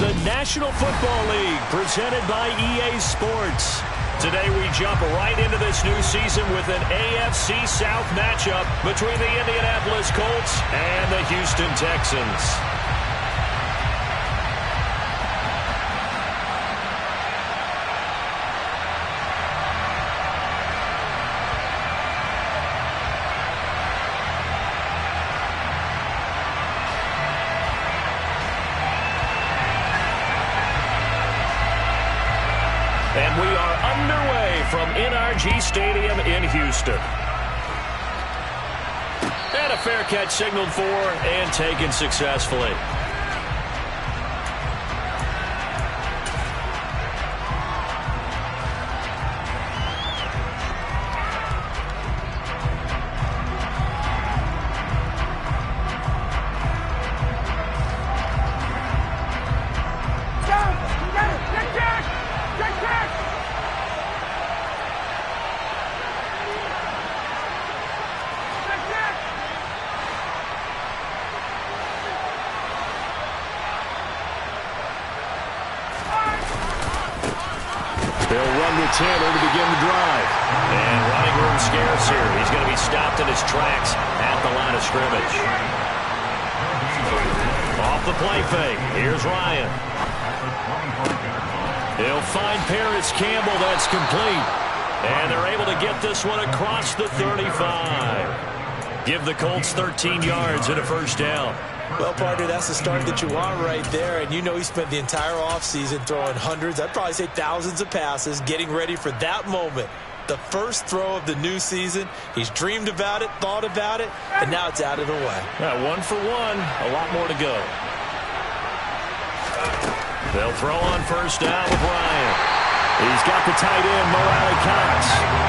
the National Football League, presented by EA Sports. Today we jump right into this new season with an AFC South matchup between the Indianapolis Colts and the Houston Texans. And we are underway from NRG Stadium in Houston. And a fair catch signaled for and taken successfully. They'll run with Tanner to begin the drive. And running room scarce here. He's going to be stopped in his tracks at the line of scrimmage. Off the play fake. Here's Ryan. He'll find Paris Campbell. That's complete. And they're able to get this one across the 35. Give the Colts 13 yards and a first down. Well, partner, that's the start that you want right there. And you know he spent the entire offseason throwing hundreds, I'd probably say thousands of passes, getting ready for that moment. The first throw of the new season. He's dreamed about it, thought about it, and now it's out of the way. Yeah, 1 for 1. A lot more to go. They'll throw on first down with Ryan. He's got the tight end, Mo Alley-Cox.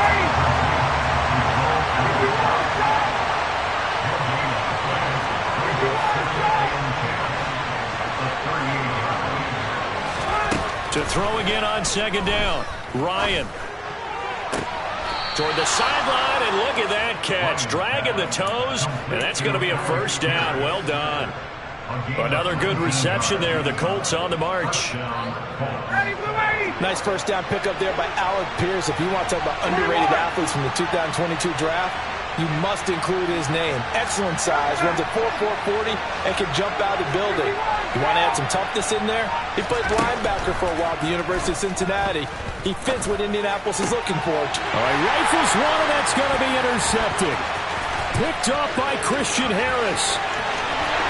To throw again on second down. Ryan. Toward the sideline, and look at that catch. Dragging the toes, and that's going to be a first down. Well done. Another good reception there. The Colts on the march. Nice first down pickup there by Alec Pierce. If you want to talk about underrated athletes from the 2022 draft, you must include his name. Excellent size, runs a 4.40 and can jump out of the building. You want to add some toughness in there? He played linebacker for a while at the University of Cincinnati. He fits what Indianapolis is looking for. All right, rifles one, and that's going to be intercepted. Picked up by Christian Harris.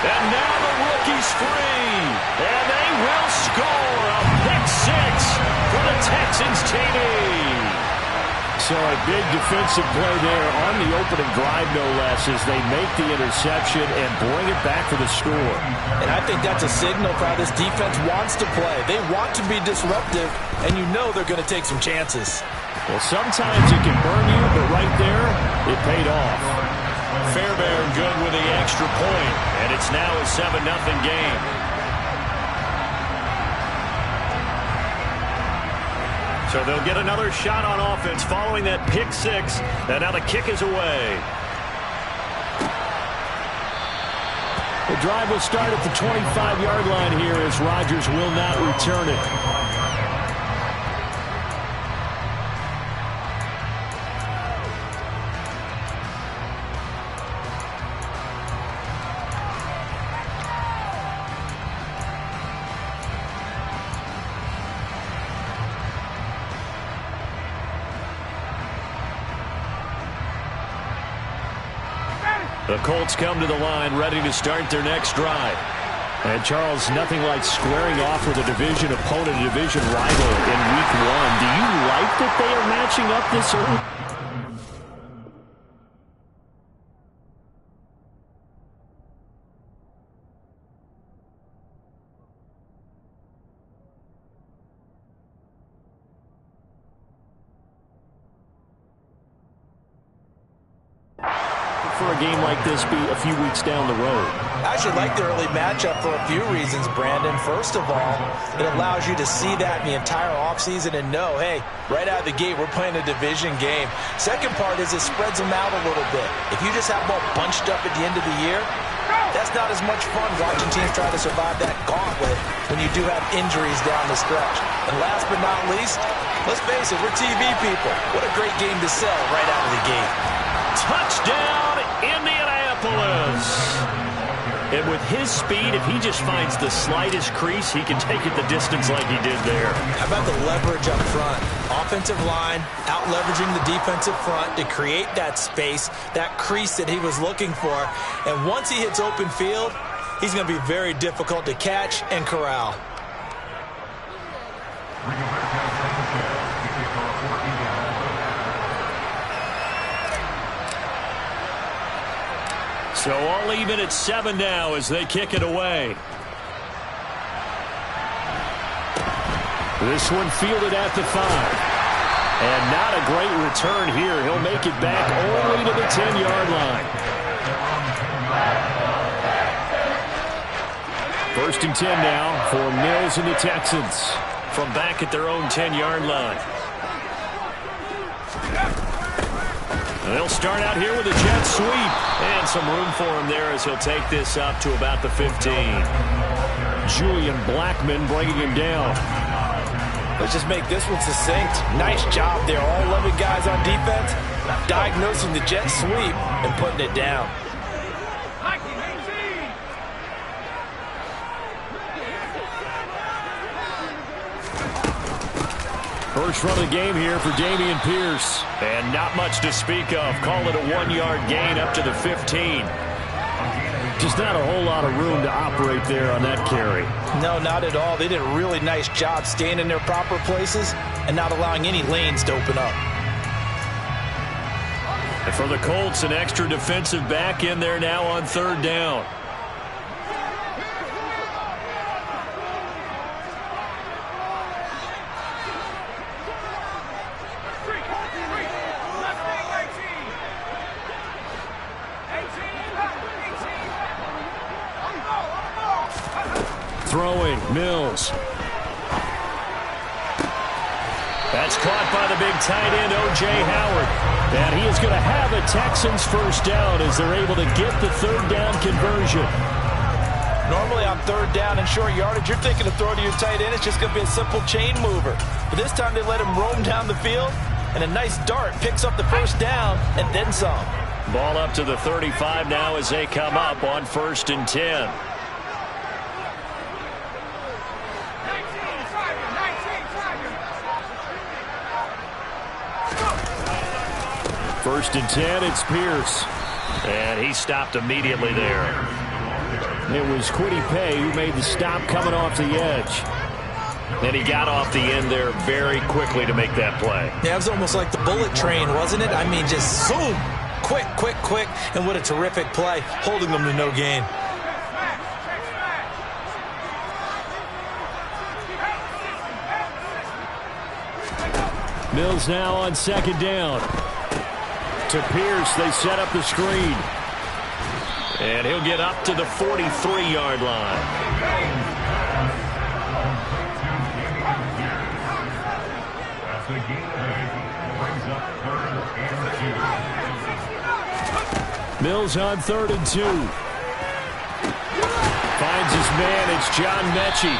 And now the rookie's free. And they will score a pick six for the Texans TD. So a big defensive play there on the opening drive, no less, as they make the interception and bring it back for the score. And I think that's a signal for how this defense wants to play. They want to be disruptive, and you know they're going to take some chances. Well, sometimes it can burn you, but right there, it paid off. Fairbairn good with the extra point, and it's now a 7-0 game. So they'll get another shot on offense following that pick six. And now the kick is away. The drive will start at the 25-yard line here as Rodgers will not return it. The Colts come to the line ready to start their next drive. And, Charles, nothing like squaring off with a division opponent, a division rival in Week 1. Do you like that they are matching up this early? For a game like this be a few weeks down the road? I actually like the early matchup for a few reasons, Brandon. First of all, it allows you to see that in the entire offseason and know, hey, right out of the gate, we're playing a division game. Second part is it spreads them out a little bit. If you just have them all bunched up at the end of the year, That's not as much fun watching teams try to survive that gauntlet when you do have injuries down the stretch. And last but not least, let's face it, we're TV people. What a great game to sell right out of the gate. Touchdown, Indianapolis. And with his speed, if he just finds the slightest crease, he can take it the distance like he did there. How about the leverage up front? Offensive line out-leveraging the defensive front to create that space, that crease that he was looking for. And once he hits open field, he's going to be very difficult to catch and corral. So all even at 7 now as they kick it away. This one fielded at the 5. And not a great return here. He'll make it back only to the 10-yard line. 1st and 10 now for Mills and the Texans from back at their own 10-yard line. They'll start out here with a jet sweep. And some room for him there as he'll take this up to about the 15. Julian Blackmon bringing him down. Let's just make this one succinct. Nice job there. All 11 guys on defense diagnosing the jet sweep and putting it down. First run of the game here for Dameon Pierce. And not much to speak of. Call it a 1-yard gain up to the 15. Just not a whole lot of room to operate there on that carry. No, not at all. They did a really nice job staying in their proper places and not allowing any lanes to open up. And for the Colts, an extra defensive back in there now on 3rd down. Throwing, Mills. That's caught by the big tight end, O.J. Howard. And he is going to have a Texans first down as they're able to get the 3rd down conversion. Normally on 3rd down and short yardage, you're thinking to throw to your tight end. It's just going to be a simple chain mover. But this time they let him roam down the field, and a nice dart picks up the first down and then some. Ball up to the 35 now as they come up on 1st and 10. First and 10, it's Pierce. And he stopped immediately there. It was Kwity Paye who made the stop coming off the edge. And he got off the end there very quickly to make that play. Yeah, it was almost like the bullet train, wasn't it? I mean, just zoom. Quick, quick, quick. And what a terrific play, holding them to no gain. Mills now on 2nd down. To Pierce, they set up the screen. And he'll get up to the 43-yard line. Mills on 3rd and 2. Finds his man, it's John Mechie.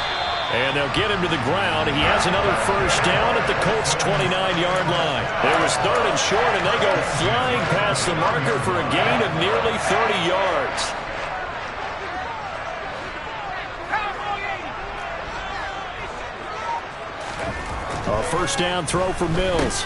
And they'll get him to the ground. He has another first down at the Colts' 29-yard line. It was 3rd and short, and they go flying past the marker for a gain of nearly 30 yards. A first down throw for Mills.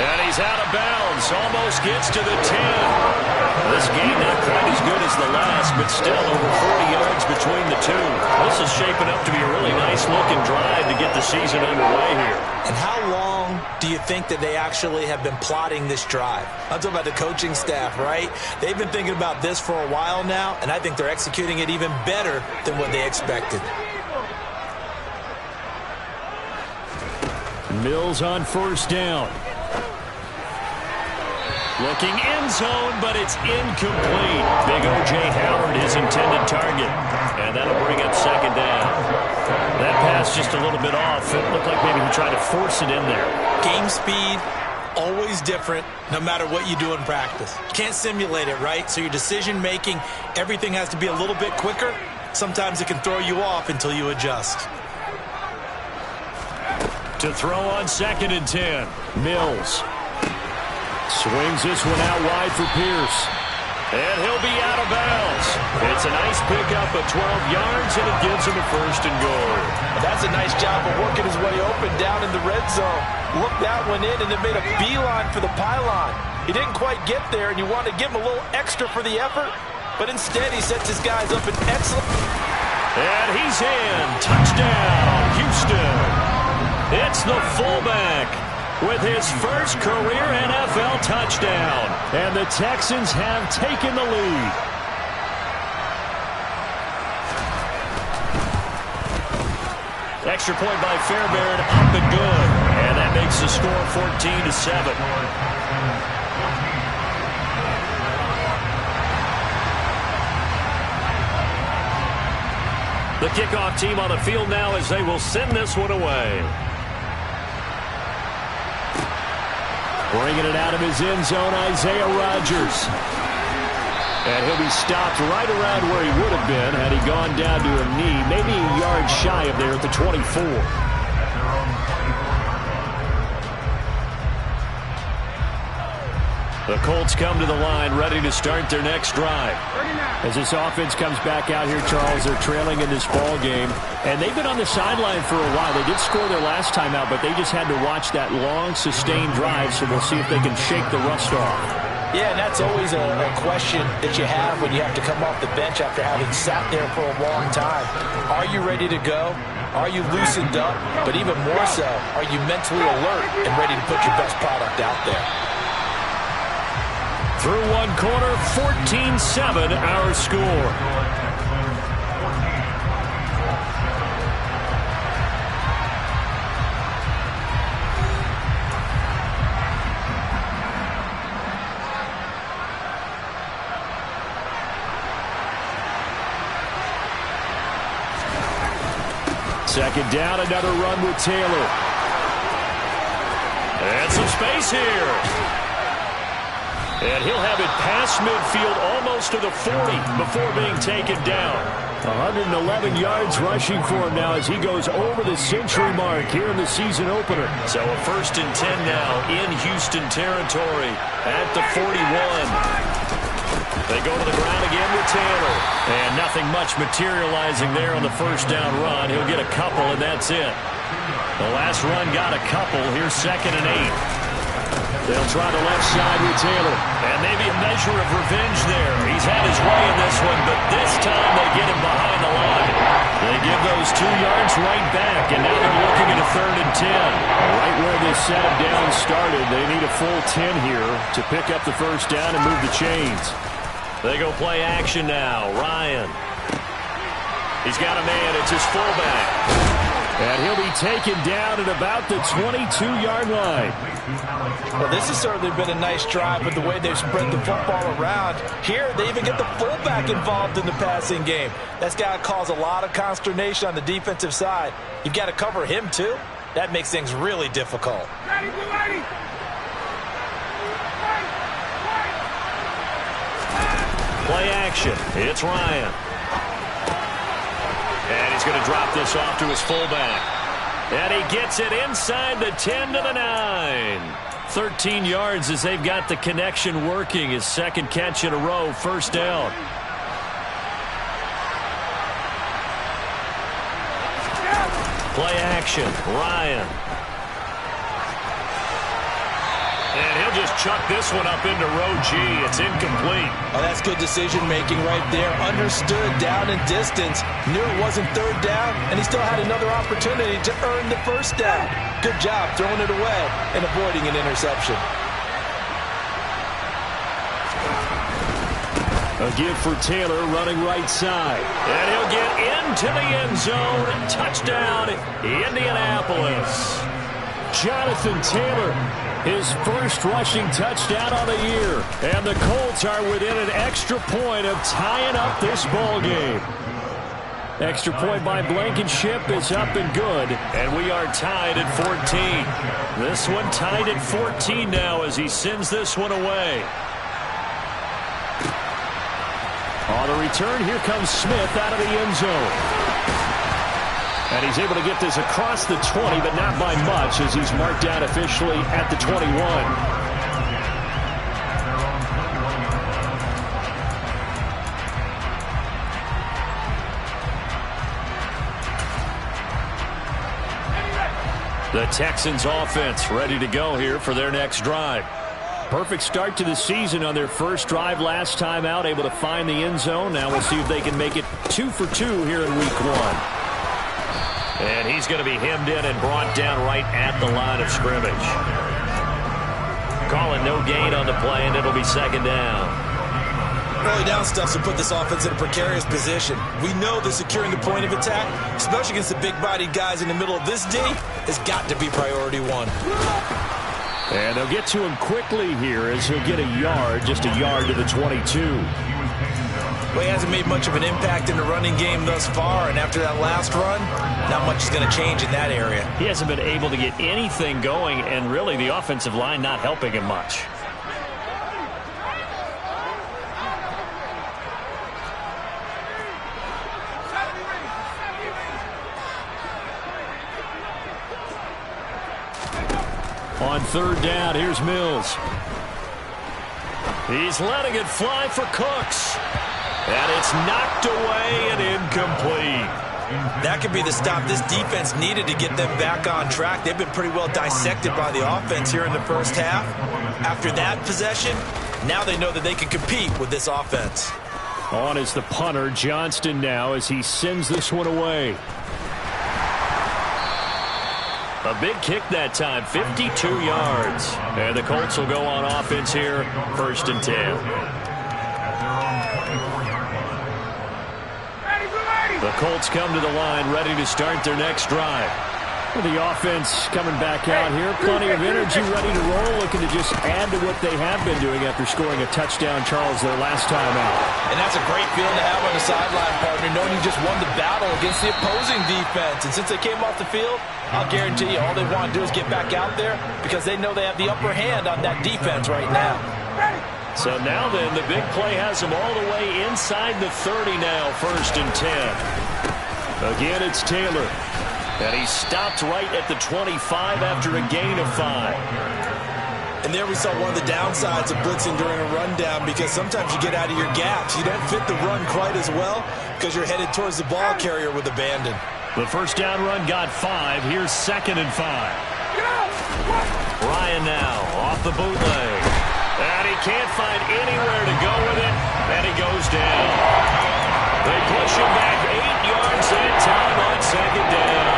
And he's out of bounds. Almost gets to the 10. This game not quite as good as the last, but still over 40 yards between the two. This is shaping up to be a really nice-looking drive to get the season underway here. And how long do you think that they actually have been plotting this drive? I'm talking about the coaching staff, right? They've been thinking about this for a while now, and I think they're executing it even better than what they expected. Mills on first down. Looking end zone, but it's incomplete. Big O.J. Howard, his intended target. And that'll bring up 2nd down. That pass just a little bit off. It looked like maybe he tried to force it in there. Game speed, always different no matter what you do in practice. You can't simulate it, right? So your decision-making, everything has to be a little bit quicker. Sometimes it can throw you off until you adjust. To throw on 2nd and 10. Mills swings this one out wide for Pierce. And he'll be out of bounds. It's a nice pickup of 12 yards, and it gives him a 1st and goal. That's a nice job of working his way open down in the red zone. Looked that one in and then made a beeline for the pylon. He didn't quite get there, and you want to give him a little extra for the effort, but instead he sets his guys up an excellent... And he's in. Touchdown, Houston. It's the fullback with his first career NFL touchdown. And the Texans have taken the lead. Extra point by Fairbairn, up and good. And that makes the score 14-7. The kickoff team on the field now as they will send this one away. Bringing it out of his end zone, Isaiah Rodgers. And he'll be stopped right around where he would have been had he gone down to a knee, maybe a yard shy of there at the 24. The Colts come to the line, ready to start their next drive. As this offense comes back out here, Charles, they're trailing in this ball game. And they've been on the sideline for a while. They did score their last time out, but they just had to watch that long, sustained drive, so we'll see if they can shake the rust off. Yeah, and that's always a question that you have when you have to come off the bench after having sat there for a long time. Are you ready to go? Are you loosened up? But even more so, are you mentally alert and ready to put your best product out there? Through one quarter, 14-7 our score. Second down, another run with Taylor. And some space here. And he'll have it past midfield almost to the 40 before being taken down. 111 yards rushing for him now as he goes over the century mark here in the season opener. So a 1st and 10 now in Houston territory at the 41. They go to the ground again with Taylor. And nothing much materializing there on the first down run. He'll get a couple, and that's it. The last run got a couple. Here's 2nd and 8. They'll try the left side with Taylor. And maybe a measure of revenge there. He's had his way in this one, but this time they get him behind the line. They give those 2 yards right back, and now they're looking at a 3rd and 10. Right where this set of down started, they need a full 10 here to pick up the first down and move the chains. They go play action now. Ryan. He's got a man. It's his fullback. And he'll be taken down at about the 22-yard line. Well, this has certainly been a nice drive, but the way they've spread the football around. Here, they even get the fullback involved in the passing game. That's got to cause a lot of consternation on the defensive side. You've got to cover him, too. That makes things really difficult. Play action. It's Ryan. And he's going to drop this off to his fullback. And he gets it inside the 10 to the 9. 13 yards as they've got the connection working. His 2nd catch in a row, 1st down. Play action. Ryan. And he'll just chuck this one up into row G. It's incomplete. Oh, that's good decision-making right there. Understood down and distance. Knew it wasn't 3rd down, and he still had another opportunity to earn the 1st down. Good job throwing it away and avoiding an interception. A give for Taylor running right side. And he'll get into the end zone. Touchdown, Indianapolis. Jonathan Taylor, his first rushing touchdown on the year. And the Colts are within an extra point of tying up this ball game. Extra point by Blankenship is up and good. And we are tied at 14. This one tied at 14 now as he sends this one away. On the return, here comes Smith out of the end zone. And he's able to get this across the 20, but not by much as he's marked down officially at the 21. The Texans offense ready to go here for their next drive. Perfect start to the season on their first drive last time out, able to find the end zone. Now we'll see if they can make it 2 for 2 here in week 1. And he's going to be hemmed in and brought down right at the line of scrimmage. Calling no gain on the play, and it'll be second down. Early down stuff to put this offense in a precarious position. We know that securing the point of attack, especially against the big-bodied guys in the middle of this D, has got to be priority 1. And they'll get to him quickly here as he'll get a yard, just a yard to the 22. Well, he hasn't made much of an impact in the running game thus far, and after that last run, not much is going to change in that area. He hasn't been able to get anything going, and really the offensive line not helping him much. On third down, here's Mills. He's letting it fly for Cooks. And it's knocked away and incomplete. That could be the stop this defense needed to get them back on track. They've been pretty well dissected by the offense here in the first half. After that possession, now they know that they can compete with this offense. On is the punter, Johnston, now as he sends this one away. A big kick that time, 52 yards. And the Colts will go on offense here, 1st and 10. The Colts come to the line, ready to start their next drive. Well, the offense coming back out here, plenty of energy, ready to roll, looking to just add to what they have been doing after scoring a touchdown, Charles, their last time out. And that's a great feeling to have on the sideline, partner, knowing you just won the battle against the opposing defense. And since they came off the field, I'll guarantee you all they want to do is get back out there because they know they have the upper hand on that defense right now. So now then, the big play has them all the way inside the 30 now, 1st and 10. Again, it's Taylor. And he stopped right at the 25 after a gain of 5. And there we saw one of the downsides of blitzing during a rundown because sometimes you get out of your gaps. You don't fit the run quite as well because you're headed towards the ball carrier with abandon. The first down run got 5. Here's 2nd and 5. Ryan now off the bootleg. And he can't find anywhere to go with it. And he goes down. They push him back 8 yards that time on 2nd down.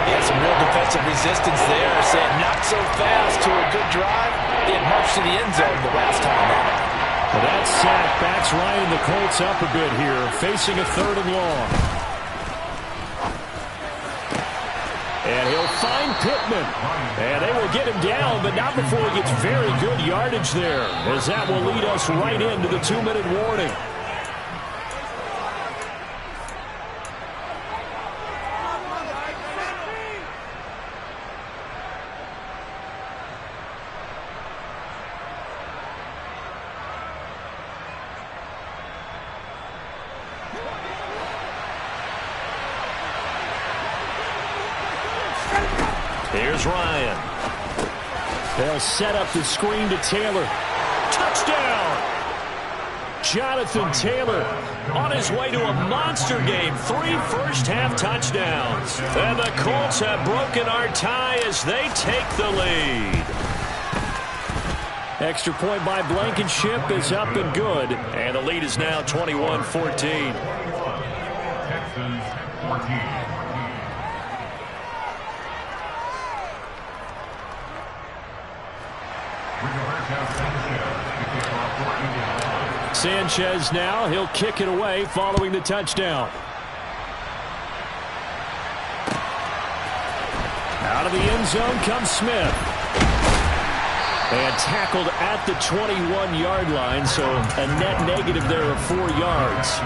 Yeah, some real defensive resistance there. Saying not so fast to a good drive. They had marched to the end zone the last time out. Well, that sack backs Ryan the Colts up a bit here, facing a 3rd and long. And he'll find Pittman. And they will get him down, but not before he gets very good yardage there, as that will lead us right into the 2-minute warning. Here's Ryan. They'll set up the screen to Taylor. Touchdown! Jonathan Taylor on his way to a monster game. 3 first-half touchdowns. And the Colts have broken our tie as they take the lead. Extra point by Blankenship is up and good. And the lead is now 21-14. Sanchez now, he'll kick it away following the touchdown. Out of the end zone comes Smith. And tackled at the 21-yard line, so a net negative there of 4 yards.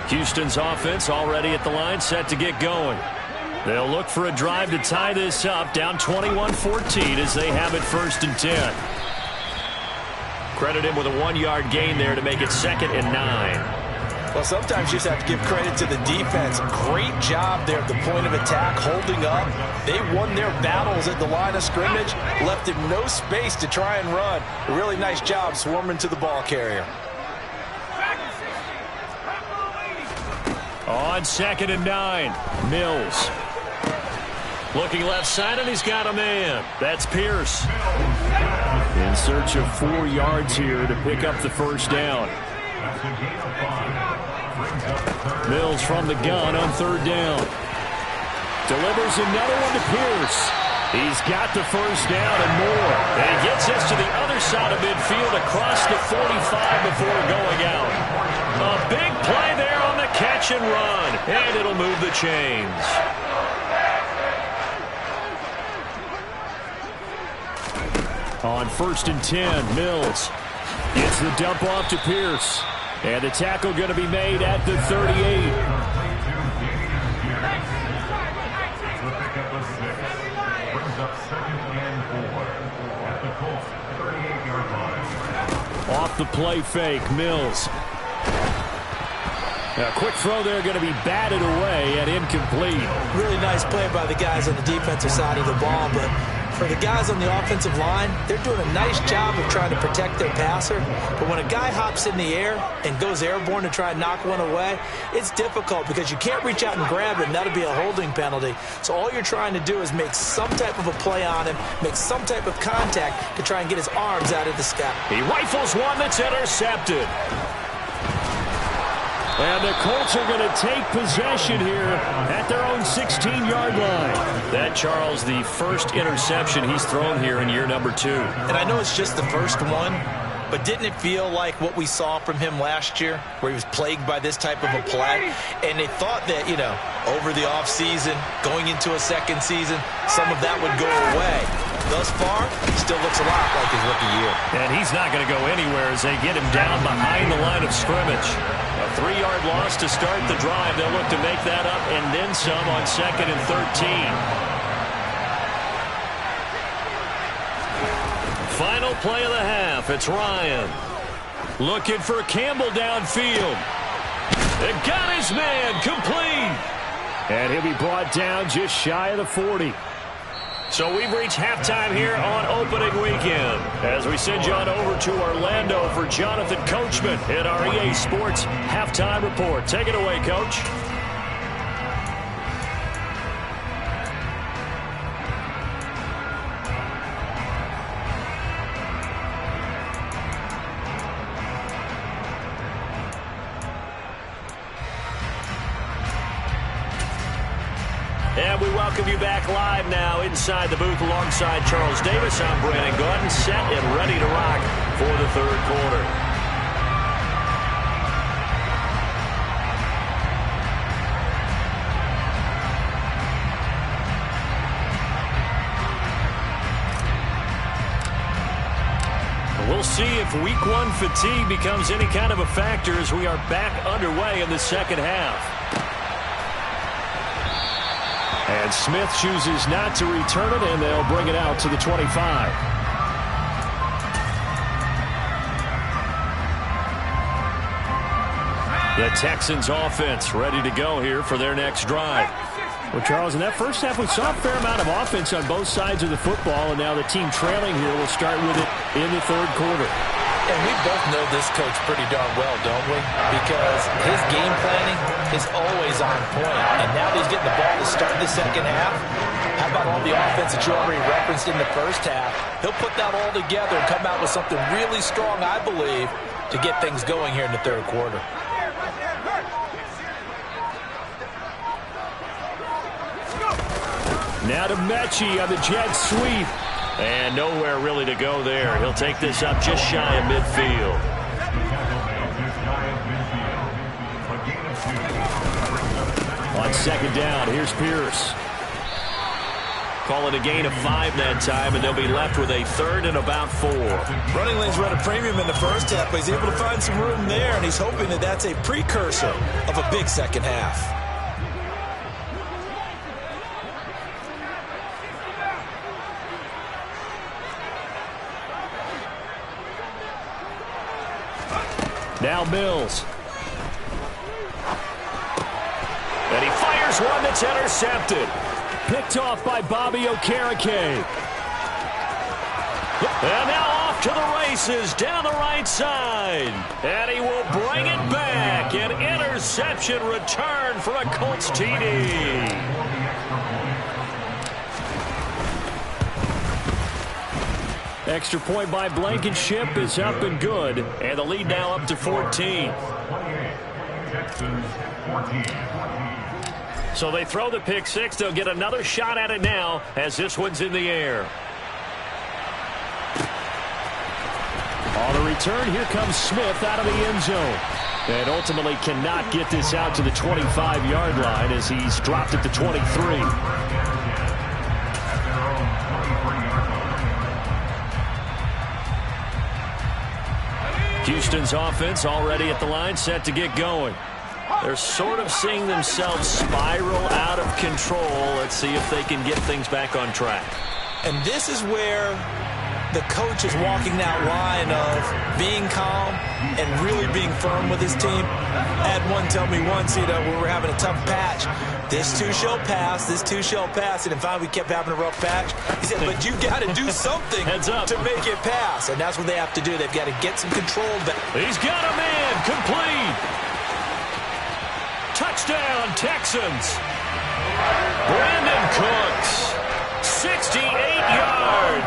Houston's offense already at the line, set to get going. They'll look for a drive to tie this up, down 21-14 as they have it 1st and 10. Credit him with a 1-yard gain there to make it 2nd and 9. Well, sometimes you just have to give credit to the defense. Great job there at the point of attack, holding up. They won their battles at the line of scrimmage, left him no space to try and run. A really nice job swarming to the ball carrier. On 2nd and 9, Mills. Looking left side, and he's got a man. That's Pierce. In search of 4 yards here to pick up the 1st down. Mills from the gun on 3rd down. Delivers another one to Pierce. He's got the 1st down and more. And he gets us to the other side of midfield across the 45 before going out. A big play there on the catch and run. And it'll move the chains. On 1st and 10, Mills gets the dump off to Pierce. And the tackle going to be made at the 38. Off the play fake, Mills. A quick throw there going to be batted away and incomplete. Really nice play by the guys on the defensive side of the ball, but for the guys on the offensive line, they're doing a nice job of trying to protect their passer. But when a guy hops in the air and goes airborne to try and knock one away, it's difficult because you can't reach out and grab it, and that'll be a holding penalty. So all you're trying to do is make some type of a play on him, make some type of contact to try and get his arms out of the sky. He rifles one that's intercepted. And the Colts are going to take possession here at their own 16-yard line. That, Charles, the 1st interception he's thrown here in year number 2. And I know it's just the 1st one, but didn't it feel like what we saw from him last year, where he was plagued by this type of a play? And they thought that, you know, over the offseason, going into a 2nd season, some of that would go away. Thus far, he still looks a lot like his rookie year. And he's not going to go anywhere as they get him down behind the line of scrimmage. A 3-yard loss to start the drive. They'll look to make that up and then some on 2nd and 13. Final play of the half. It's Ryan. Looking for Campbell downfield. They got his man complete. And he'll be brought down just shy of the 40. So we've reached halftime here on opening weekend as we send you on over to Orlando for Jonathan Coachman in our EA Sports Halftime Report. Take it away, Coach. And we welcome you back live now inside the booth alongside Charles Davis. I'm Brandon Gordon, set and ready to rock for the 3rd quarter. We'll see if week 1 fatigue becomes any kind of a factor as we are back underway in the 2nd half. And Smith chooses not to return it, and they'll bring it out to the 25. The Texans offense ready to go here for their next drive. Well, Charles, in that first half, we saw a fair amount of offense on both sides of the football, and now the team trailing here will start with it in the 3rd quarter. And we both know this coach pretty darn well, don't we? Because his game planning is always on point. And now that he's getting the ball to start the 2nd half, how about all the offense that you already referenced in the 1st half? He'll put that all together and come out with something really strong, I believe, to get things going here in the 3rd quarter. Now to Mechie on the jet sweep. And nowhere really to go there. He'll take this up just shy of midfield. On 2nd down, here's Pierce. Call it a gain of 5 that time, and they'll be left with a third and about 4. Running lanes were at a premium in the first half, but he's able to find some room there, and he's hoping that that's a precursor of a big second half. Now Mills. And he fires one that's intercepted. Picked off by Bobby Okereke. And now off to the races down the right side. And he will bring it back. An interception return for a Colts TD. Extra point by Blankenship is up and good. And the lead now up to 14. So they throw the pick six. They'll get another shot at it now as this one's in the air. On the return, here comes Smith out of the end zone. And ultimately cannot get this out to the 25-yard line as he's dropped it to 23. Houston's offense already at the line, set to get going. They're sort of seeing themselves spiral out of control. Let's see if they can get things back on track. And this is where the coach is walking that line of being calm and really being firm with his team. I had one tell me once, you know, we were having a tough patch. This too shall pass, this too shall pass. And finally we kept having a rough patch. He said, but you got to do something to make it pass. And that's what they have to do. They've got to get some control back. He's got a man, complete. Touchdown, Texans. Brandon Cooks, 68-yard.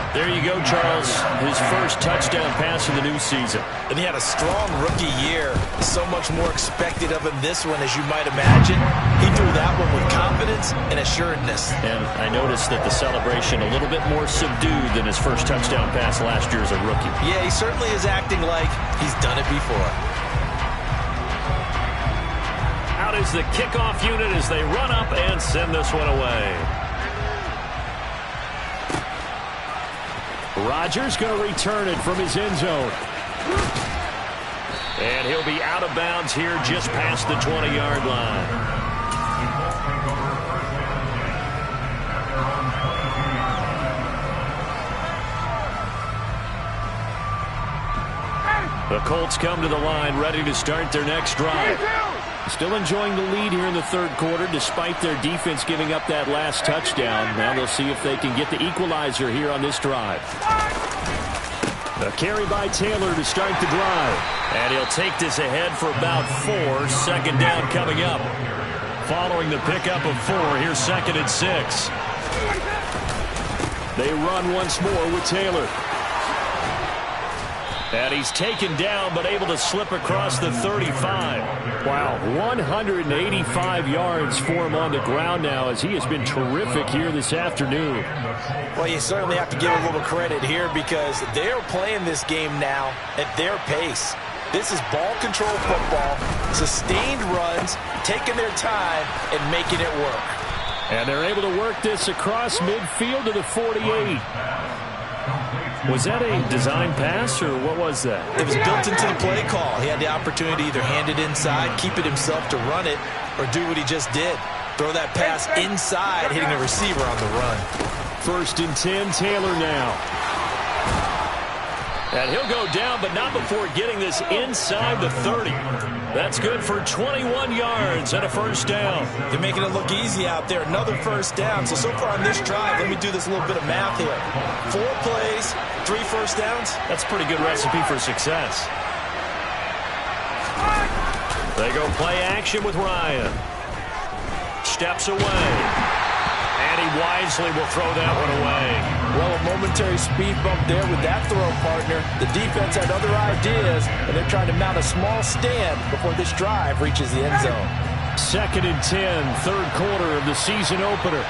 There you go, Charles. His first touchdown pass of the new season. And he had a strong rookie year. So much more expected of him this one, as you might imagine. He threw that one with confidence and assuredness. And I noticed that the celebration a little bit more subdued than his first touchdown pass last year as a rookie. Yeah, he certainly is acting like he's done it before. Out is the kickoff unit as they run up and send this one away. Rodgers going to return it from his end zone. And he'll be out of bounds here just past the 20-yard line. The Colts come to the line ready to start their next drive. Still enjoying the lead here in the third quarter despite their defense giving up that last touchdown. Now they'll see if they can get the equalizer here on this drive. A carry by Taylor to start the drive. And he'll take this ahead for about 4. Second down coming up. Following the pickup of 4, here's 2nd and 6. They run once more with Taylor. And he's taken down, but able to slip across the 35. Wow, 185 yards for him on the ground now as he has been terrific here this afternoon. Well, you certainly have to give a little credit here because they're playing this game now at their pace. This is ball control football, sustained runs, taking their time and making it work. And they're able to work this across midfield to the 48. Was that a design pass, or what was that? It was built into the play call. He had the opportunity to either hand it inside, keep it himself to run it, or do what he just did. Throw that pass inside, hitting the receiver on the run. 1st and 10, Taylor now. And he'll go down, but not before getting this inside the 30. That's good for 21 yards and a first down. They're making it look easy out there. Another first down. So far on this drive, let me do this little bit of math here. 4 plays, 3 first downs. That's a pretty good recipe for success. They go play action with Ryan. Steps away. And he wisely will throw that one away. Well, a momentary speed bump there with that throw, partner. The defense had other ideas, and they're trying to mount a small stand before this drive reaches the end zone. 2nd and 10, third quarter of the season opener.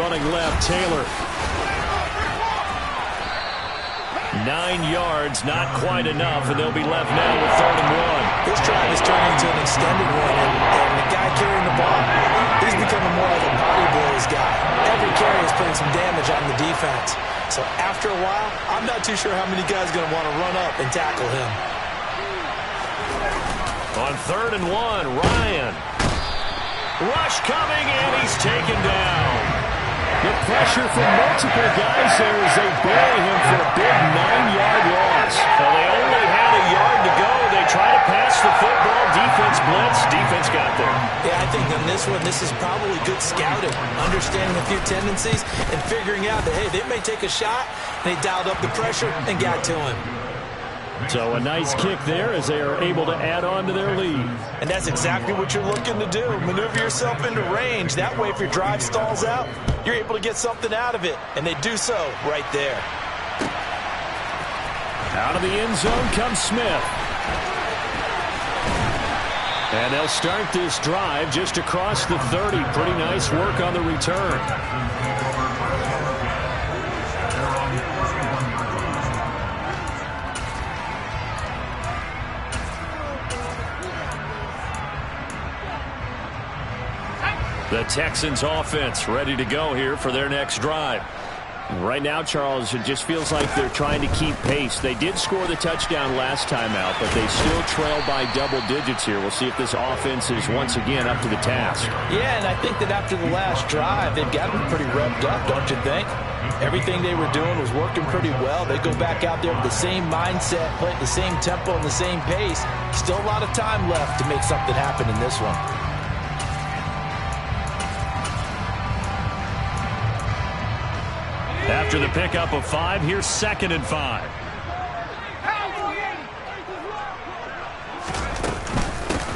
Running left, Taylor. 9 yards, not quite enough, and they'll be left now with 3rd and 1. This drive is turning into an extended one, and the guy carrying the ball, he's becoming more like a body blows guy. Every carry is putting some damage on the defense. So after a while, I'm not too sure how many guys are going to want to run up and tackle him. On 3rd and 1, Ryan. Rush coming, and he's taken down. The pressure from multiple guys there as they bury him for a big 9-yard loss. Well, they only had a yard to go. They try to pass the football. Defense blitz. Defense got there. Yeah, I think on this one, this is probably good scouting, understanding a few tendencies, and figuring out that, hey, they may take a shot. They dialed up the pressure and got to him. So a nice kick there as they are able to add on to their lead. And that's exactly what you're looking to do. Maneuver yourself into range. That way, if your drive stalls out, you're able to get something out of it. And they do so right there. Out of the end zone comes Smith. And they'll start this drive just across the 30. Pretty nice work on the return. The Texans offense ready to go here for their next drive. Right now, Charles, it just feels like they're trying to keep pace. They did score the touchdown last time out, but they still trail by double digits here. We'll see if this offense is once again up to the task. Yeah, and I think that after the last drive, they've got them pretty revved up, don't you think? Everything they were doing was working pretty well. They go back out there with the same mindset, play at the same tempo and the same pace. Still a lot of time left to make something happen in this one. After the pickup of 5, here's 2nd and 5.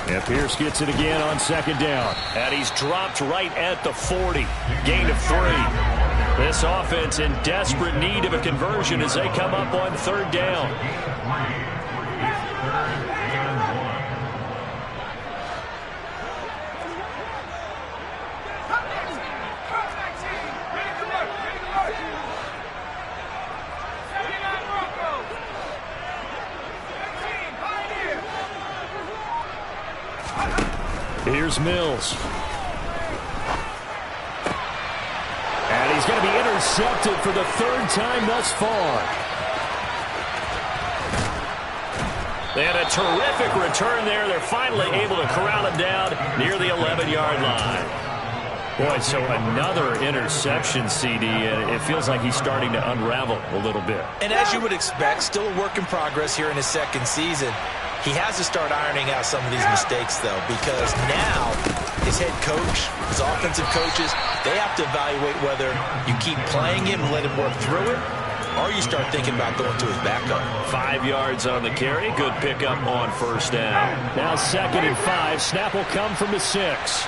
And Pierce gets it again on 2nd down. And he's dropped right at the 40. Gain of 3. This offense in desperate need of a conversion as they come up on 3rd down. Here's Mills. And he's going to be intercepted for the 3rd time thus far. They had a terrific return there. They're finally able to corral him down near the 11-yard line. Boy, so another interception, CD, and it feels like he's starting to unravel a little bit. And as you would expect, still a work in progress here in his 2nd season. He has to start ironing out some of these mistakes, though, because now his head coach, his offensive coaches, they have to evaluate whether you keep playing him and let him work through it, or you start thinking about going to his backup. 5 yards on the carry. Good pickup on 1st down. Now 2nd and 5. Snap will come from the 6.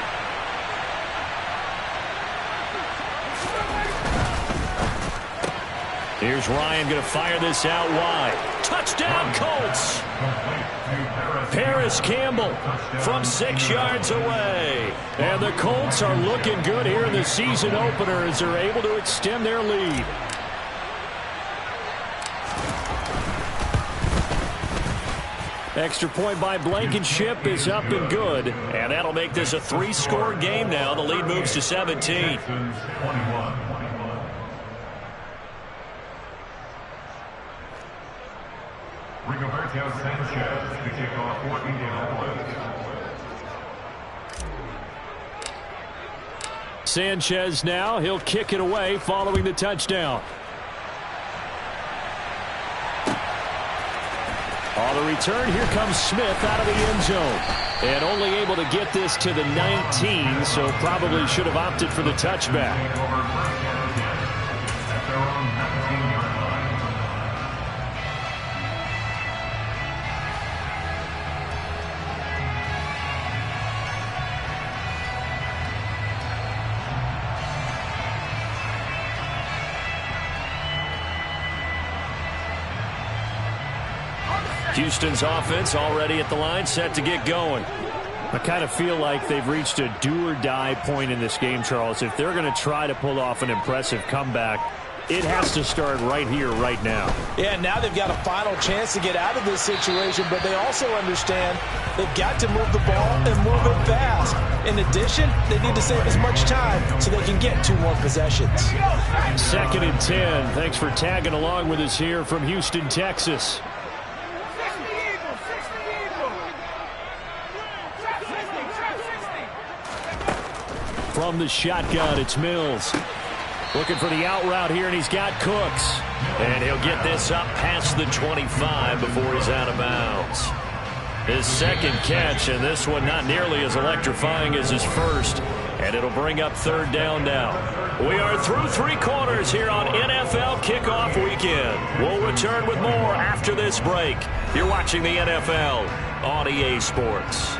Here's Ryan going to fire this out wide. Touchdown, Colts! Paris Campbell from 6 yards away. And the Colts are looking good here in the season opener as they're able to extend their lead. Extra point by Blankenship is up and good. And that'll make this a 3-score game now. The lead moves to 17. Sanchez now, he'll kick it away following the touchdown. On the return, here comes Smith out of the end zone. And only able to get this to the 19, so probably should have opted for the touchback. Houston's offense already at the line, set to get going. I kind of feel like they've reached a do-or-die point in this game, Charles. If they're going to try to pull off an impressive comeback, It has to start right here, right now. Yeah, now they've got a final chance to get out of this situation, but they also understand they've got to move the ball and move it fast. In addition, they need to save as much time so they can get 2 more possessions. 2nd and 10. Thanks for tagging along with us here from Houston, Texas. From the shotgun, it's Mills. Looking for the out route here, and he's got Cooks. And he'll get this up past the 25 before he's out of bounds. His 2nd catch, and this one not nearly as electrifying as his first. And it'll bring up 3rd down now. We are through 3 quarters here on NFL Kickoff Weekend. We'll return with more after this break. You're watching the NFL on EA Sports.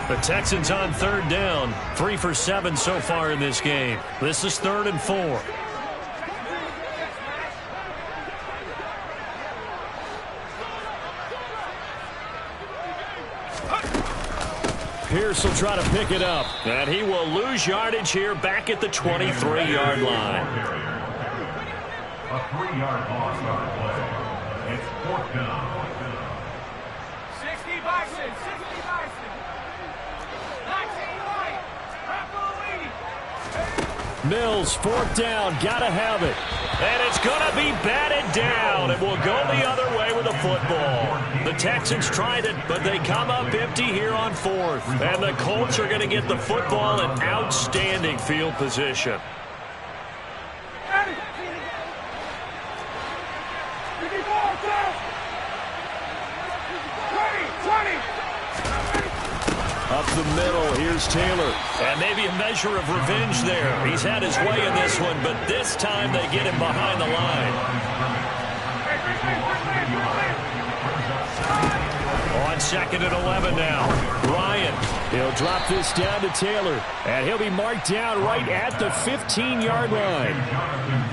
The Texans on 3rd down. 3 for 7 so far in this game. This is 3rd and 4. Pierce will try to pick it up. And he will lose yardage here back at the 23-yard line. A 3-yard loss on the play. It's 4th down. 60 Bison, 60 Bison. 19 right. Mills, 4th down, gotta have it. And it's gonna be batted down, and will go the other way with a football. The Texans tried it, but they come up empty here on 4th. And the Colts are gonna get the football in outstanding field position. Up the middle, here's Taylor. And maybe a measure of revenge there. He's had his way in this one, but this time they get him behind the line. On 2nd and 11 now. Ryan, he'll drop this down to Taylor. And he'll be marked down right at the 15-yard line.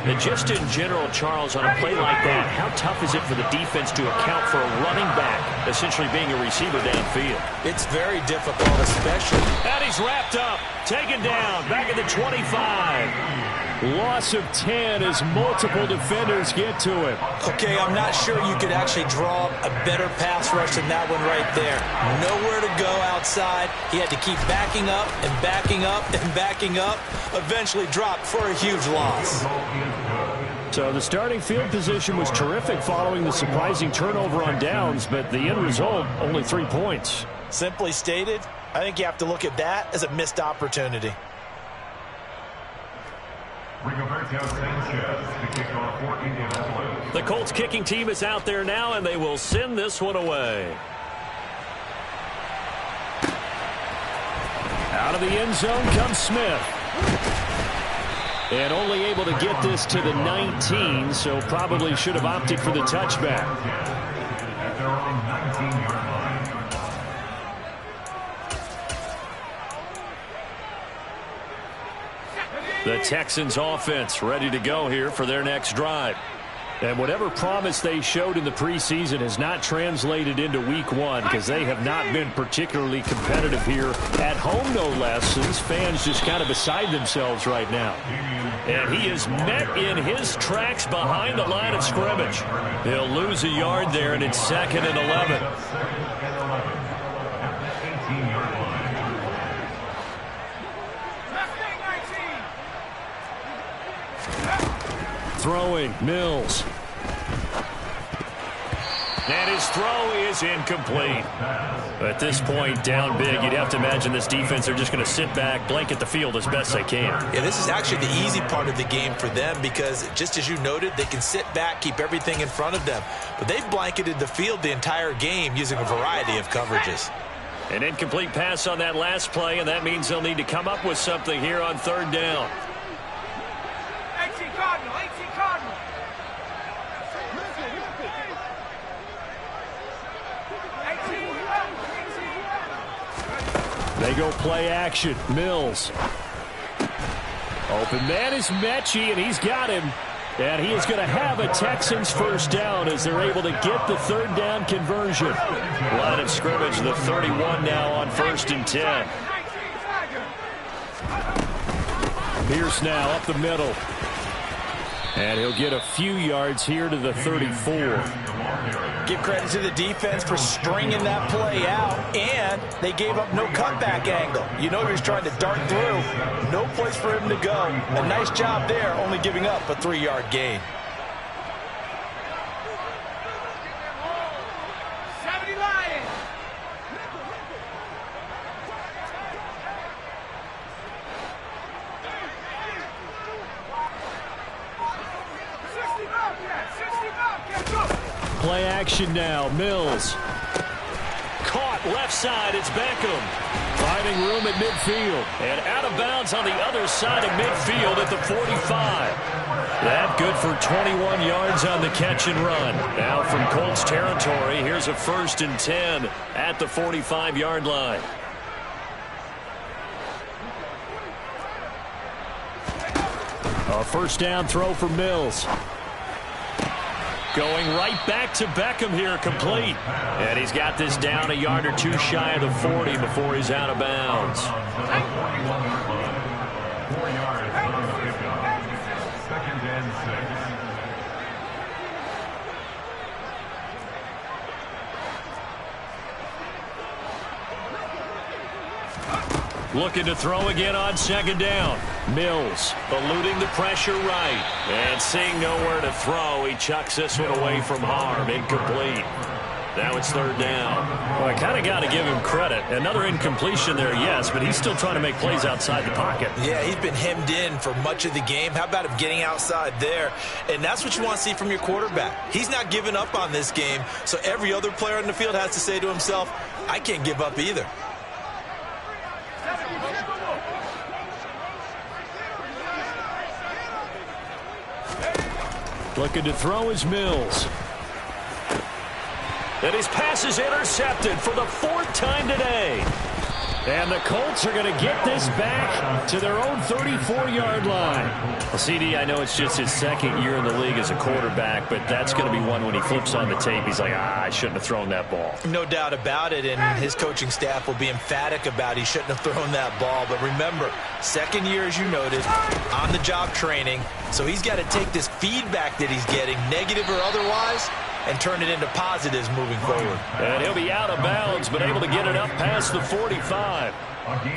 And just in general, Charles, on a play like that, how tough is it for the defense to account for a running back essentially being a receiver downfield? It's very difficult, especially. And he's wrapped up, taken down, back at the 25. Loss of 10 as multiple defenders get to him. Okay, I'm not sure you could actually draw a better pass rush than that one right there. Nowhere to go outside. He had to keep backing up and backing up and backing up. Eventually dropped for a huge loss. So the starting field position was terrific following the surprising turnover on downs, but the end result, only 3 points. Simply stated, I think you have to look at that as a missed opportunity. The Colts kicking team is out there now, and they will send this one away. Out of the end zone comes Smith. And only able to get this to the 19, so probably should have opted for the touchback. At their own 19-yard line. The Texans offense ready to go here for their next drive. And whatever promise they showed in the preseason has not translated into week 1 because they have not been particularly competitive here at home, no less. Since fans just kind of beside themselves right now. And he is met in his tracks behind the line of scrimmage. He'll lose a yard there, and it's 2nd and 11. Throwing, Mills. And his throw is incomplete. At this point, down big, you'd have to imagine this defense are just going to sit back, blanket the field as best they can. Yeah, this is actually the easy part of the game for them because, just as you noted, they can sit back, keep everything in front of them. But they've blanketed the field the entire game using a variety of coverages. An incomplete pass on that last play, and that means they'll need to come up with something here on 3rd down. 18 Cardinal, 18 Cardinal. They go play action. Mills. Open man is Mechie, and he's got him. And he is going to have a Texans first down as they're able to get the 3rd down conversion. Line of scrimmage, the 31 now on 1st and 10. Pierce now up the middle. And he'll get a few yards here to the 34. Give credit to the defense for stringing that play out, and they gave up no cutback angle. You know he was trying to dart through. No place for him to go. A nice job there, only giving up a 3-yard gain. 70 Lions. Play action now. Mills. Caught left side. It's Beckham. Finding room at midfield. And out of bounds on the other side of midfield at the 45. That good for 21 yards on the catch and run. Now from Colts territory, here's a 1st and 10 at the 45-yard line. A first down throw for Mills. Going right back to Beckham here, complete. And he's got this down a yard or two shy of the 40 before he's out of bounds. 4 yards on the pickup. 2nd and 6. Looking to throw again on 2nd down. Mills eluding the pressure right. And seeing nowhere to throw, he chucks this one away from harm. Incomplete. Now it's 3rd down. Well, I kind of got to give him credit. Another incompletion there, yes, but he's still trying to make plays outside the pocket. Yeah, he's been hemmed in for much of the game. How about him getting outside there? And that's what you want to see from your quarterback. He's not giving up on this game, so every other player on the field has to say to himself, I can't give up either. Looking to throw is Mills. And his pass is intercepted for the 4th time today. And the Colts are going to get this back to their own 34-yard line. Well, CD, I know it's just his 2nd year in the league as a quarterback, but that's going to be one when he flips on the tape. He's like, I shouldn't have thrown that ball. No doubt about it, and his coaching staff will be emphatic about he shouldn't have thrown that ball. But remember, 2nd year, as you noted, on-the-job training. So he's got to take this feedback that he's getting, negative or otherwise, and turn it into positives moving forward. And he'll be out of bounds, but able to get it up past the 45.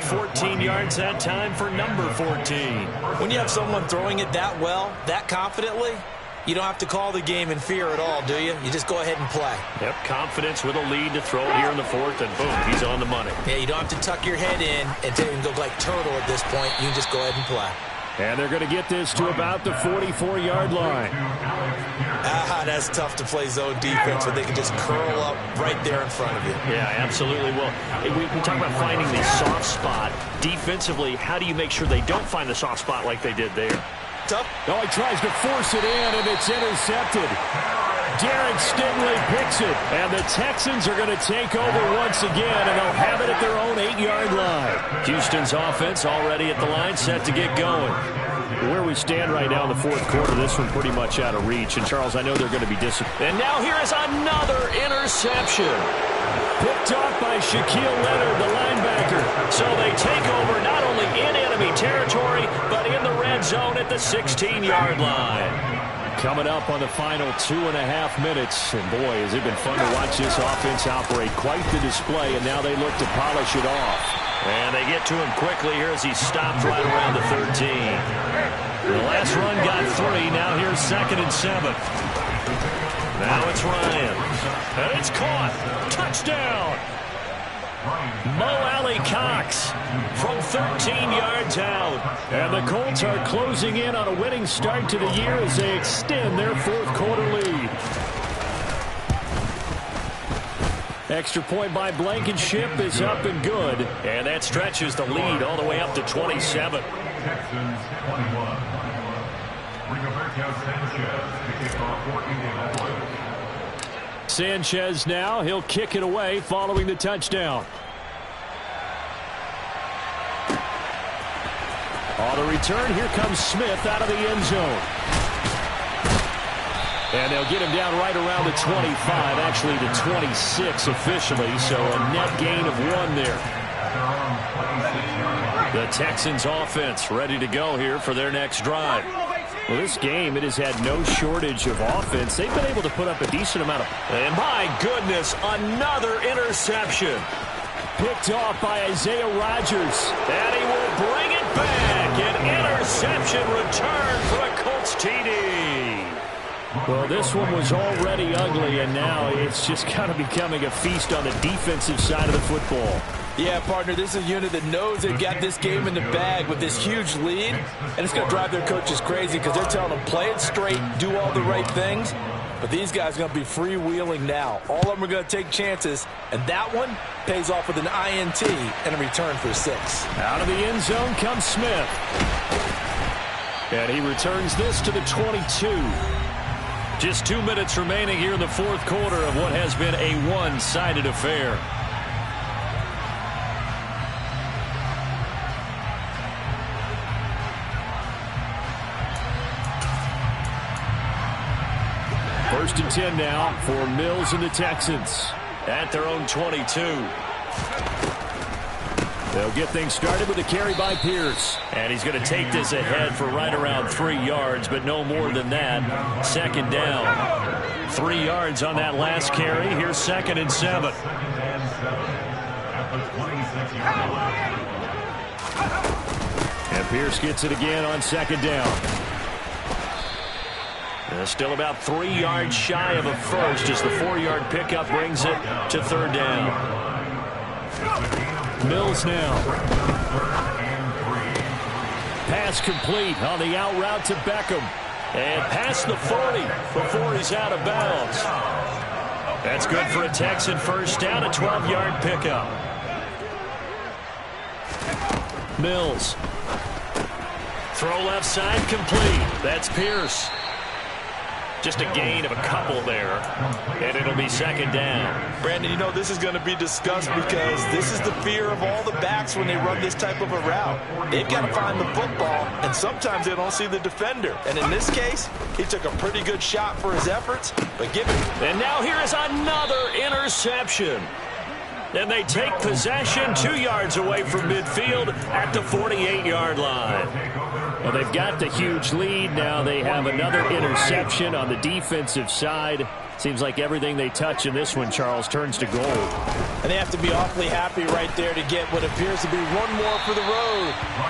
14 yards that time for number 14. When you have someone throwing it that well, that confidently, you don't have to call the game in fear at all, do you? You just go ahead and play. Yep, confidence with a lead to throw it here in the 4th, and boom, he's on the money. Yeah, you don't have to tuck your head in and go like turtle at this point. You can just go ahead and play. And they're going to get this to about the 44-yard line. That's tough to play zone defense when they can just curl up right there in front of you. Yeah, absolutely. Well, we talk about finding the soft spot. Defensively, how do you make sure they don't find the soft spot like they did there? Tough. Oh, he tries to force it in, and it's intercepted. Derek Stingley picks it, and the Texans are going to take over once again, and they'll have it at their own 8-yard line. Houston's offense already at the line, set to get going. Where we stand right now in the 4th quarter, this one pretty much out of reach. And, Charles, I know they're going to be disappointed. And now here is another interception. Picked off by Shaquille Leonard, the linebacker. So they take over not only in enemy territory, but in the red zone at the 16-yard line. Coming up on the final 2.5 minutes. And, boy, has it been fun to watch this offense operate. Quite the display, and now they look to polish it off. And they get to him quickly here as he stopped right around the 13. The last run got 3. Now here's 2nd and 7. Now it's Ryan. And it's caught. Touchdown. Mo Alley Cox from 13 yards out. And the Colts are closing in on a winning start to the year as they extend their 4th quarter lead. Extra point by Blankenship is up and good. And that stretches the lead all the way up to 27. Texans 21. Rigoberto Sanchez to kick off 14-8. Sanchez now, he'll kick it away following the touchdown. On the return, here comes Smith out of the end zone. And they'll get him down right around the 25, actually the 26 officially, so a net gain of 1 there. The Texans offense ready to go here for their next drive. Well, this game, it has had no shortage of offense. They've been able to put up a decent amount of... And my goodness, another interception. Picked off by Isaiah Rodgers. And he will bring it back. An interception return for a Colts TD. Well, this one was already ugly, and now it's just kind of becoming a feast on the defensive side of the football. Yeah, partner, this is a unit that knows they've got this game in the bag with this huge lead, and it's going to drive their coaches crazy because they're telling them play it straight, do all the right things. But these guys are going to be freewheeling now. All of them are going to take chances, and that one pays off with an INT and a return for 6. Out of the end zone comes Smith. And he returns this to the 22. Just 2 minutes remaining here in the fourth quarter of what has been a one-sided affair. First and 10 now for Mills and the Texans at their own 22. They'll get things started with a carry by Pierce. And he's going to take this ahead for right around 3 yards, but no more than that. Second down. 3 yards on that last carry. Here's 2nd and 7. And Pierce gets it again on 2nd down. Still about 3 yards shy of a first as the 4-yard pickup brings it to 3rd down. Mills now. Pass complete on the out route to Beckham. And past the 40 before he's out of bounds. That's good for a Texan first down, a 12-yard pickup. Mills. Throw left side complete. That's Pierce. Just a gain of a couple there, and it'll be 2nd down. Brandon, you know, this is going to be discussed because this is the fear of all the backs when they run this type of a route. They've got to find the football, and sometimes they don't see the defender. And in this case, he took a pretty good shot for his efforts, but give it. And now here is another interception. And they take possession 2 yards away from midfield at the 48-yard line. Well, they've got the huge lead. Now they have another interception on the defensive side. Seems like everything they touch in this one, Charles, turns to gold. And they have to be awfully happy right there to get what appears to be one more for the road.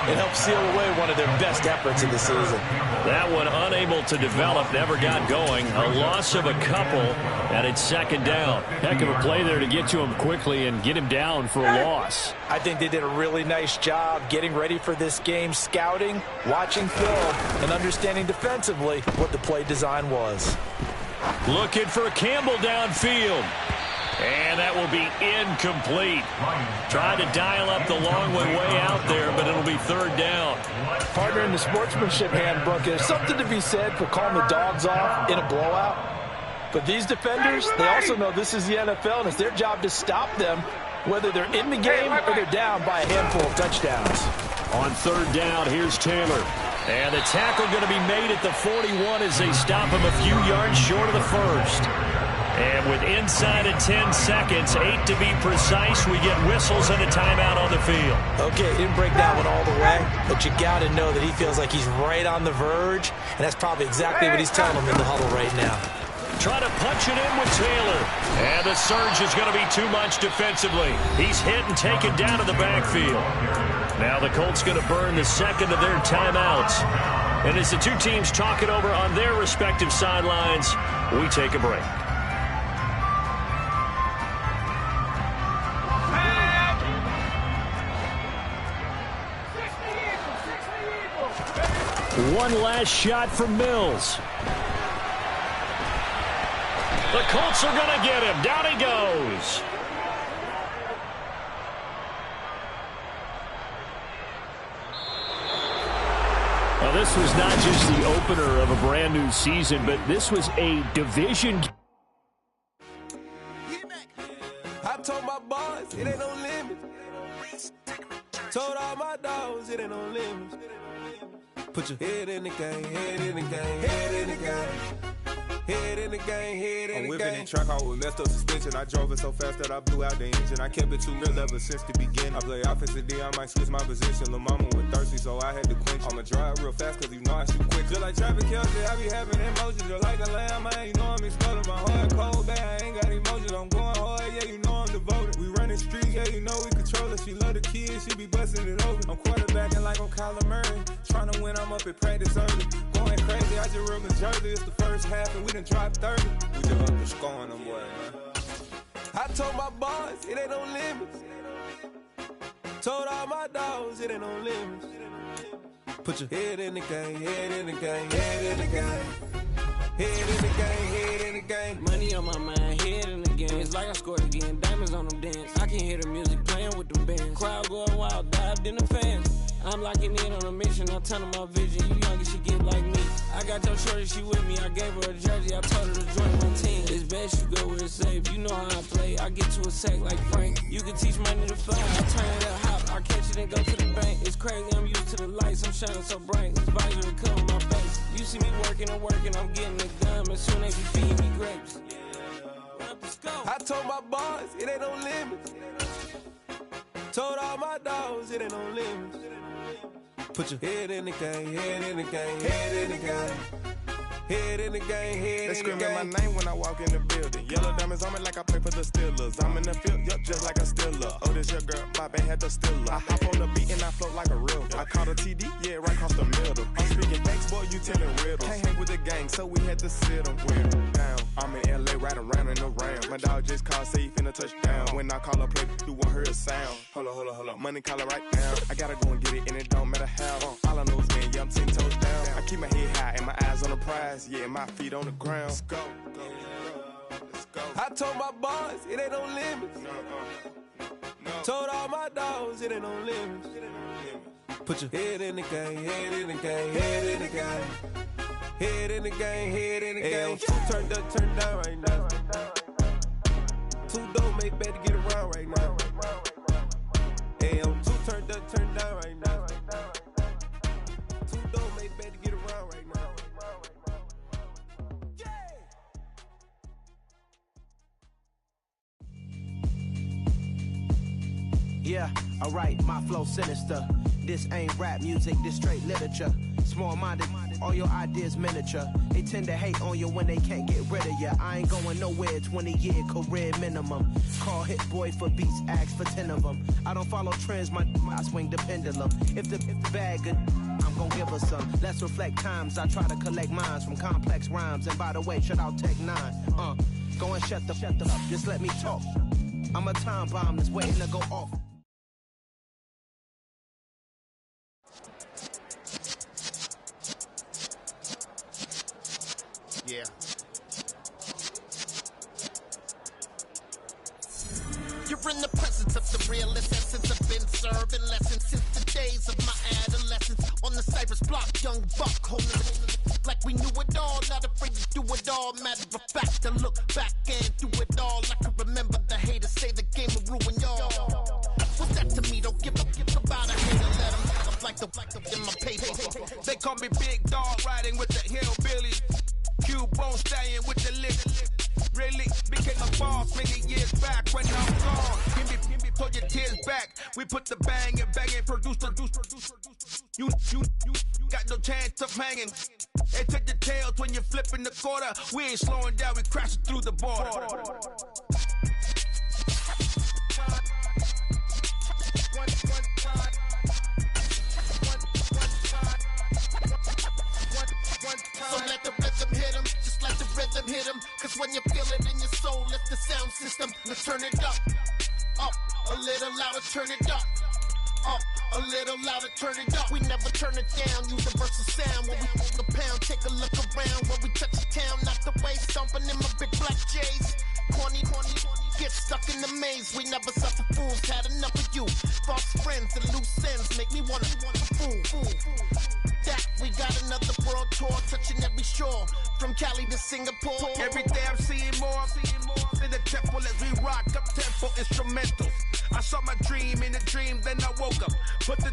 It helps seal away one of their best efforts of the season. That one unable to develop, never got going. A loss of a couple, and it's 2nd down. Heck of a play there to get to him quickly and get him down for a loss. I think they did a really nice job getting ready for this game, scouting, watching film, and understanding defensively what the play design was. Looking for Campbell downfield. And that will be incomplete. Trying to dial up the long one way out there, but it'll be 3rd down. Partner, in the sportsmanship handbook, there's something to be said for calling the dogs off in a blowout. But these defenders, they also know this is the NFL, and it's their job to stop them, whether they're in the game or they're down by a handful of touchdowns. On 3rd down, here's Taylor. And the tackle going to be made at the 41 as they stop him a few yards short of the first. And with inside of 10 seconds, 8 to be precise, we get whistles and a timeout on the field. Okay, he didn't break that one all the way, but you got to know that he feels like he's right on the verge, and that's probably exactly what he's telling him in the huddle right now. Try to punch it in with Taylor. And the surge is going to be too much defensively. He's hit and taken down to the backfield. Now the Colts going to burn the 2nd of their timeouts. And as the two teams talk it over on their respective sidelines, we take a break. One last shot from Mills. The Colts are going to get him. Down he goes. Well, this was not just the opener of a brand new season, but this was a division. I told my boys it ain't no limit. Told all my dogs it ain't no limit. Put your head in the game, head in the game, head in the game. Head in the game, head in the game. I'm whipping in track out with messed up suspension. I drove it so fast that I blew out the engine. I kept it too real ever since the beginning. I play offensive D, I might switch my position. Lil' mama was thirsty, so so I had to quench. I'ma drive real fast cause you know I shoot quick. Just like Travis Kelce, I be having emotions. Just like a lamb, man, you know I'm exploding. My heart cold, bad, I ain't got emotions. I'm going hard, yeah, you know I'm devoted. We running streets, yeah, you know we control it. She love the kids, she be busting it open. I'm quarterbacking like I'm Kyler Murray. Trying to win, I'm up at practice early. Going crazy, I just ripped the jersey. It's the first half and we done dropped 30. We just up to scoring them, boy, man. I told my boys, it ain't no limits. Told all my dogs, it ain't no limits. Put your head in the game, head in the game, head in the game. Head in the game, head in the game. Money on my mind, head in the game. It's like I scored again, diamonds on them dance. I can hear the music playing with them bands. Crowd going wild, dived in the fans. I'm locking in on a mission, I'm telling my vision. You young and she get like me. I got your shorty, she with me. I gave her a jersey, I told her to join my team. It's best you go where it's safe. You know how I play. I get to a sack like Frank. You can teach money to fly. I turn it up hop. I catch it and go to the bank. It's crazy, I'm used to the lights. I'm shining so bright. This visor to cover my face. You see me working and working. I'm getting it done. As soon as you feed me grapes. I told my boys, it ain't no limits. Told all my dogs, it ain't no limits. Put your head in the game, head in the game, head in the game. Head in the game, head in the game. They screaming my name when I walk in the building. Yellow diamonds on me like I play for the Steelers. I'm in the field, yup, just like a Steeler. Oh, this your girl, my band had the Steeler. I hop on the beat and I float like a real. I caught a TD, yeah, right across the middle. I'm speaking thanks, boy, you telling riddles. Can't hang with the gang, so we had to sit them down. I'm in LA, riding around in the ram. My dog just called, say he finna touchdown. When I call a play, you won't hear a sound. Hold up, money calling right now. I gotta go and get it, and it don't matter how. All I know is, man, yeah, I'm 10 toes down. I keep my head high and my eyes on the prize. Yeah, my feet on the ground. Let's go. I told my boys, it ain't no limits. Told all my dogs, it ain't no limits. Put your head in the game, head in the game, head in the game. Head in the game, head in the game. Turned up, turned down right now. Too dope, make better get around right now. Hey, I'm too turned up, turned down right now. Too dope, make better get around right now. Yeah, alright, my flow sinister. This ain't rap music, this straight literature. Small-minded, all your ideas miniature. They tend to hate on you when they can't get rid of you. I ain't going nowhere, 20-year career minimum. Call Hit Boy for beats, ask for 10 of them. I don't follow trends, I swing the pendulum. If the bag good, I'm gon' give her some. Let's reflect times, I try to collect minds from complex rhymes. And by the way, shout out Tech 9. Go and shut the up, just let me talk. I'm a time bomb that's waiting to go off. Yeah. You're in the presence of the realest essence. I've been serving lessons since the days of my adolescence. On the Cypress block, young buck holding it like we knew it all. Not afraid to do it all. Matter of fact, to look back and do it all. I can remember the haters say the game will ruin y'all. What's that to me? Don't give about a hater. Let them up like the in my paper. They call me Big Dog, riding with the hillbillies. Q-Bone staying with the lick. Really became a boss many years back when I'm gone. Give me, pull your tears back. We put the bang and produce. You got no chance of hanging. They take the tails when you're flipping the quarter. We ain't slowing down, we crashing through the border. So let the rhythm hit him, just let the rhythm hit him. Cause when you feel it in your soul, lift the sound system. Let's turn it up, a little louder, turn it up. A little louder, turn it up. We never turn it down, universal sound. When we move the pound, take a look around. When we touch the town, not the way, stomping in my big black J's. Corny, get stuck in the maze. We never suffer fools, had enough of you. False friends and loose ends make me wanna fool. That we got another world tour, touching every shore, from Cali to Singapore. Every day I'm seeing more in the temple as we rock up tempo instrumentals. I saw my dream in a dream, then I woke up. Put the